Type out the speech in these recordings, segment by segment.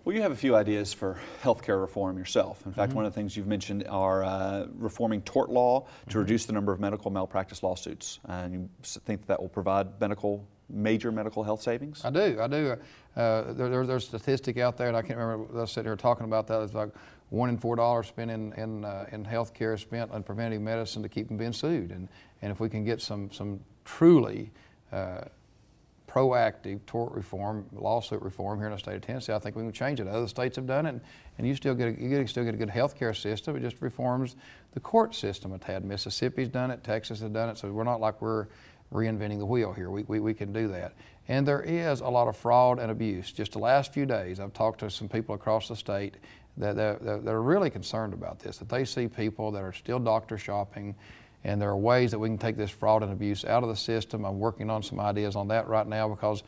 Well, you have a few ideas for healthcare reform yourself. In fact, one of the things you've mentioned are reforming tort law to reduce the number of medical malpractice lawsuits. And you think that will provide major medical health savings? I do. There's a statistic out there, and I can't remember us sitting here talking about that. It's like $1 in $4 spent in health care spent on preventive medicine to keep them being sued. And if we can get some truly proactive tort reform, lawsuit reform here in the state of Tennessee, I think we can change it. Other states have done it, and you still get a good health care system. It just reforms the court system a tad. Mississippi's done it, Texas has done it, so we're not like we're reinventing the wheel here. We can do that. And there is a lot of fraud and abuse. Just the last few days, I've talked to some people across the state that are really concerned about this, that they see people that are still doctor shopping, and there are ways that we can take this fraud and abuse out of the system. I'm working on some ideas on that right now because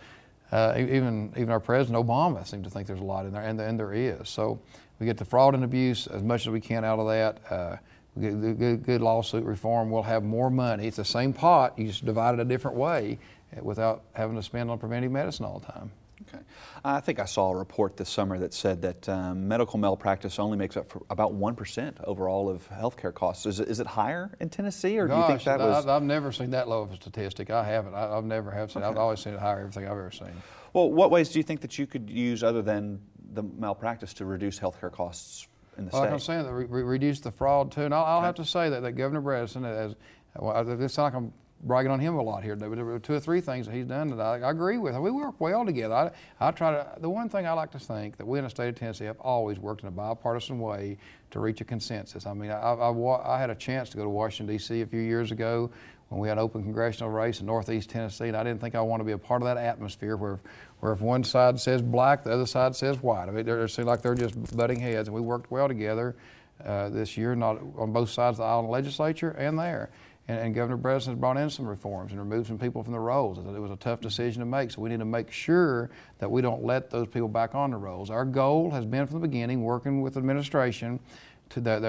even our President Obama seems to think there's a lot in there, and there is. So we get the fraud and abuse as much as we can out of that. We get good lawsuit reform. We'll have more money. It's the same pot, you just divide it a different way without having to spend on preventive medicine all the time. Okay. I think I saw a report this summer that said that medical malpractice only makes up for about 1% overall of healthcare costs. Is it higher in Tennessee, or do you think that was? I've never seen that low of a statistic. I haven't. I've never have seen. Okay. I've always seen it higher. Everything I've ever seen. Well, what ways do you think that you could use other than the malpractice to reduce healthcare costs in the state? Like I'm saying, that reduce the fraud too. And I'll have to say that Governor Bredesen, this sounds like I'm bragging on him a lot here, but there were 2 or 3 things that he's done that I agree with. We work well together. The one thing I like to think that we in the state of Tennessee have always worked in a bipartisan way to reach a consensus. I mean, I had a chance to go to Washington, D.C. a few years ago when we had an open congressional race in Northeast Tennessee, and I didn't think I wanted to be a part of that atmosphere where if one side says black, the other side says white. I mean, it seemed like they're just butting heads, and we worked well together this year, not on both sides of the aisle in the legislature and there. And Governor Bredesen has brought in some reforms and removed some people from the rolls. It was a tough decision to make, so we need to make sure that we don't let those people back on the rolls. Our goal has been from the beginning, working with the administration, that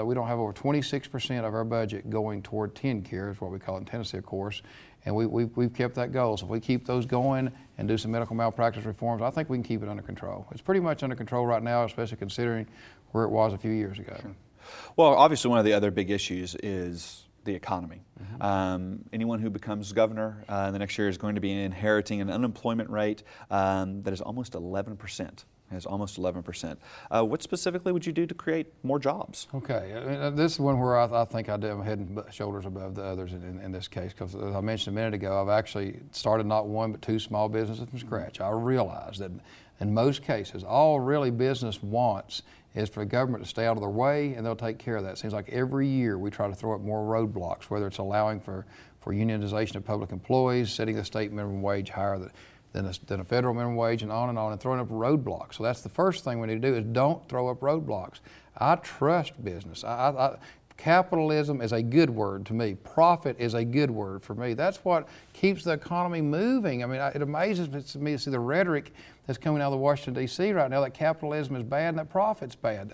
we don't have over 26% of our budget going toward TennCare, is what we call it in Tennessee, of course, and we've kept that goal. So if we keep those going and do some medical malpractice reforms, I think we can keep it under control. It's pretty much under control right now, especially considering where it was a few years ago. Sure. Well, obviously one of the other big issues is the economy. Anyone who becomes governor in the next year is going to be inheriting an unemployment rate that is almost 11%. What specifically would you do to create more jobs? Okay, this is one where I think I'm head and shoulders above the others in this case, because as I mentioned a minute ago, I've actually started not 1 but 2 small businesses from scratch. I realize that in most cases, all really business wants is for the government to stay out of their way, and they'll take care of that. It seems like every year we try to throw up more roadblocks, whether it's allowing for unionization of public employees, setting the state minimum wage higher than a federal minimum wage, and throwing up roadblocks. So that's the first thing we need to do, is don't throw up roadblocks. I trust business. Capitalism is a good word to me. Profit is a good word for me. That's what keeps the economy moving. I mean, it amazes me to see the rhetoric that's coming out of Washington, D.C. right now, that capitalism is bad and that profit's bad.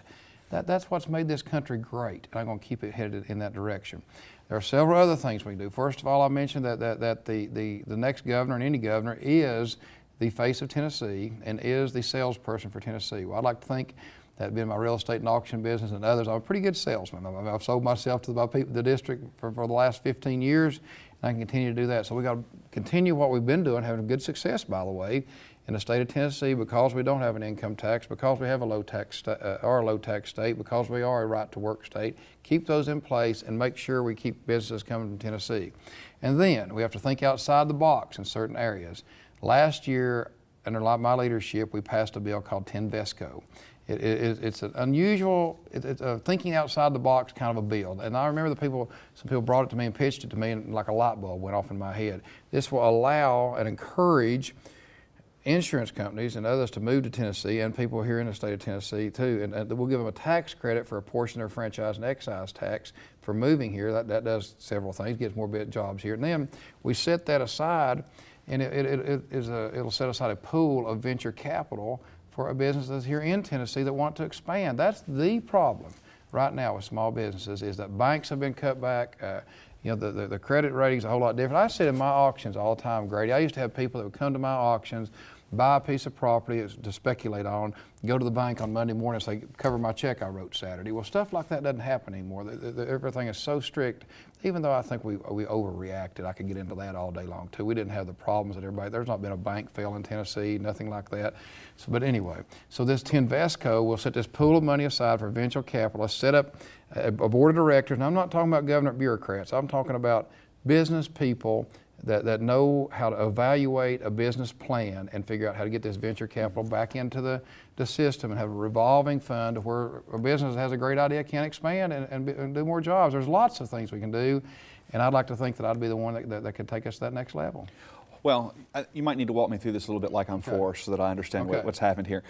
That's what's made this country great, and I'm going to keep it headed in that direction. There are several other things we can do. First of all, I mentioned that the next governor, and any governor, is the face of Tennessee and is the salesperson for Tennessee. Well, I'd like to think that being my real estate and auction business and others, I'm a pretty good salesman. I've sold myself to the district for the last 15 years, and I can continue to do that. So we've got to continue what we've been doing, having good success, by the way, in the state of Tennessee, because we don't have an income tax, because we have a low tax state, because we are a right-to-work state. Keep those in place and make sure we keep businesses coming from Tennessee. And then we have to think outside the box in certain areas. Last year, under my leadership, we passed a bill called Tenvesco. It's an unusual, it's a thinking outside the box kind of a bill. And I remember some people brought it to me and pitched it to me, and like a light bulb went off in my head. This will allow and encourage insurance companies and others to move to Tennessee, and people here in the state of Tennessee too. And we'll give them a tax credit for a portion of their franchise and excise tax for moving here. That does several things, gets more jobs here. And then we set that aside, and it'll set aside a pool of venture capital for businesses here in Tennessee that want to expand. That's the problem right now with small businesses, is that banks have been cut back. The credit rating's a whole lot different. I sit in my auctions all the time, Grady. I used to have people that would come to my auctions buy a piece of property to speculate on, go to the bank on Monday morning and say, cover my check I wrote Saturday. Well, stuff like that doesn't happen anymore. Everything is so strict, even though I think we overreacted. I could get into that all day long too. We didn't have the problems that everybody, there's not been a bank fail in Tennessee, nothing like that. So, but anyway, so this Tinvesco will set this pool of money aside for venture capitalists, set up a board of directors, and I'm not talking about government bureaucrats, I'm talking about business people that know how to evaluate a business plan and figure out how to get this venture capital back into the system and have a revolving fund to where a business that has a great idea can expand and do more jobs. There's lots of things we can do, and I'd like to think that I'd be the one that could take us to that next level. Well, you might need to walk me through this a little bit like I'm four so that I understand what's happened here.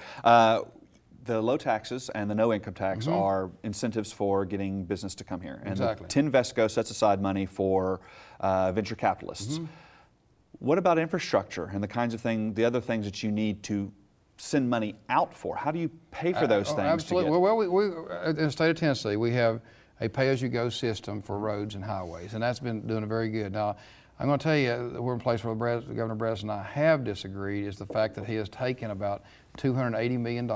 The low taxes and the no income tax are incentives for getting business to come here. And the Tinvesco sets aside money for venture capitalists. What about infrastructure and the kinds of the other things that you need to send money out for? How do you pay for those things? Absolutely. Well, we in the state of Tennessee, we have a pay-as-you-go system for roads and highways, and that's been doing very good. Now, I'm going to tell you, we're in a place where Governor Breslin and I have disagreed is the fact that he has taken about $280 million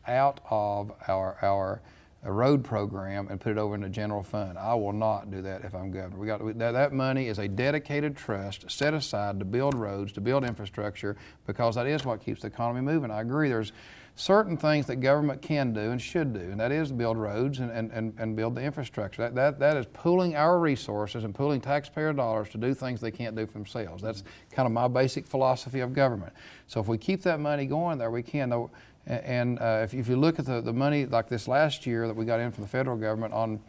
out of our road program and put it over in the general fund. I will not do that if I'm governor. That money is a dedicated trust set aside to build roads, to build infrastructure, because that is what keeps the economy moving. I agree there's certain things that government can do and should do, and that is build roads and build the infrastructure. That is pooling our resources and pooling taxpayer dollars to do things they can't do for themselves. That's kind of my basic philosophy of government. So if we keep that money going there, we can. And if you look at the money like this last year that we got in from the federal government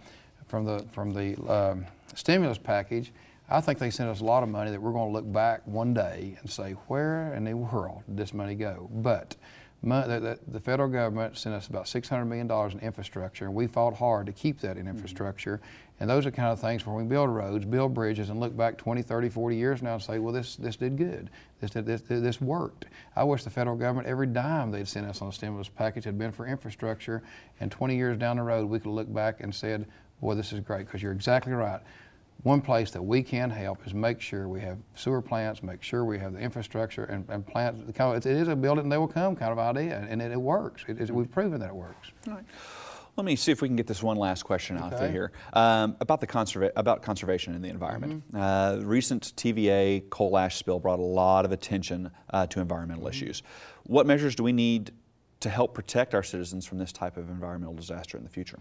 from the stimulus package, I think they sent us a lot of money that we're going to look back one day and say, where in the world did this money go? But the federal government sent us about $600 million in infrastructure, and we fought hard to keep that in infrastructure. And those are kind of things where we build roads, build bridges, and look back 20, 30, 40 years now and say, well, this did good. This worked. I wish the federal government, every dime they'd sent us on a stimulus package had been for infrastructure, and 20 years down the road, we could look back and said, boy, this is great, because you're exactly right. One place that we can help is make sure we have sewer plants, make sure we have the infrastructure and plants. It is a build it and they will come kind of idea, and it works. We've proven that it works. All right. Let me see if we can get this one last question out there here about conservation in the environment. Recent TVA coal ash spill brought a lot of attention to environmental issues. What measures do we need to help protect our citizens from this type of environmental disaster in the future?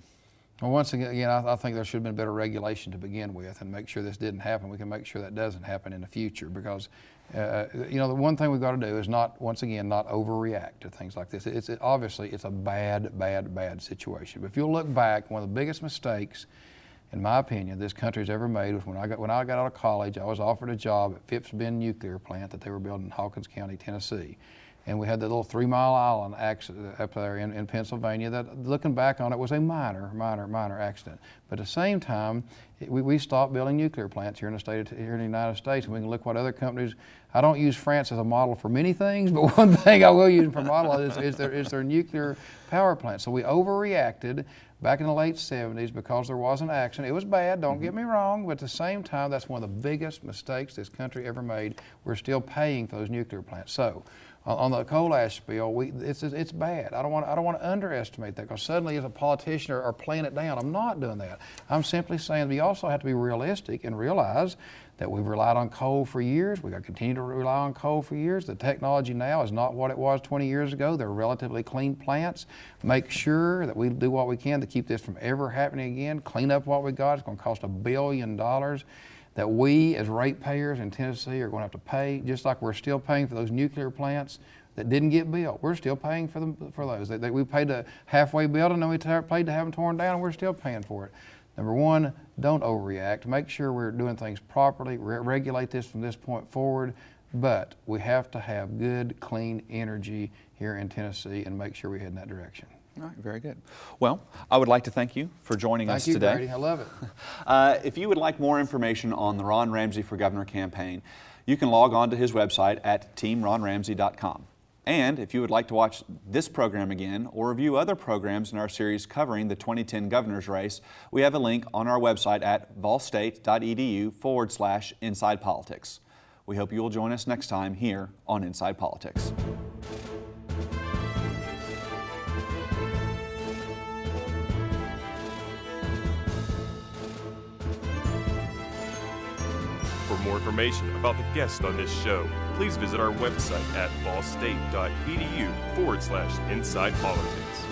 Well, once again, I think there should have been better regulation to begin with and make sure this didn't happen. We can make sure that doesn't happen in the future, because you know, the one thing we've got to do is not overreact to things like this. Obviously it's a bad situation. But if you'll look back, one of the biggest mistakes, in my opinion, this country's ever made was when I got out of college, I was offered a job at Phipps Bend nuclear plant that they were building in Hawkins County, Tennessee. And we had the little 3 Mile Island accident up there in Pennsylvania that, looking back on it, was a minor accident. But at the same time, we stopped building nuclear plants here in the United States, and we can look what other companies. I don't use France as a model for many things, but one thing I will use for a model is their nuclear power plant. So we overreacted back in the late 70s because there was an accident. It was bad, don't get me wrong, but at the same time, that's one of the biggest mistakes this country ever made. We're still paying for those nuclear plants. So on the coal ash spill, it's bad. I don't want to underestimate that, because suddenly as a politician or playing it down, I'm not doing that. I'm simply saying we also have to be realistic and realize that we've relied on coal for years. We've got to continue to rely on coal for years. The technology now is not what it was 20 years ago. They're relatively clean plants. Make sure that we do what we can to keep this from ever happening again. Clean up what we got. It's going to cost $1 billion that we as ratepayers in Tennessee are going to have to pay, just like we're still paying for those nuclear plants that didn't get built. We're still paying for those. We paid to halfway build, and then we paid to have them torn down, and we're still paying for it. Number one, don't overreact. Make sure we're doing things properly, regulate this from this point forward, but we have to have good, clean energy here in Tennessee and make sure we head in that direction. All right, very good. Well, I would like to thank you for joining us today. Thank you, Grady. I love it. If you would like more information on the Ron Ramsey for Governor campaign, you can log on to his website at teamronramsey.com. And if you would like to watch this program again or review other programs in our series covering the 2010 governor's race, we have a link on our website at volstate.edu/Inside Politics. We hope you will join us next time here on Inside Politics. For more information about the guests on this show, please visit our website at ballstate.edu/inside politics.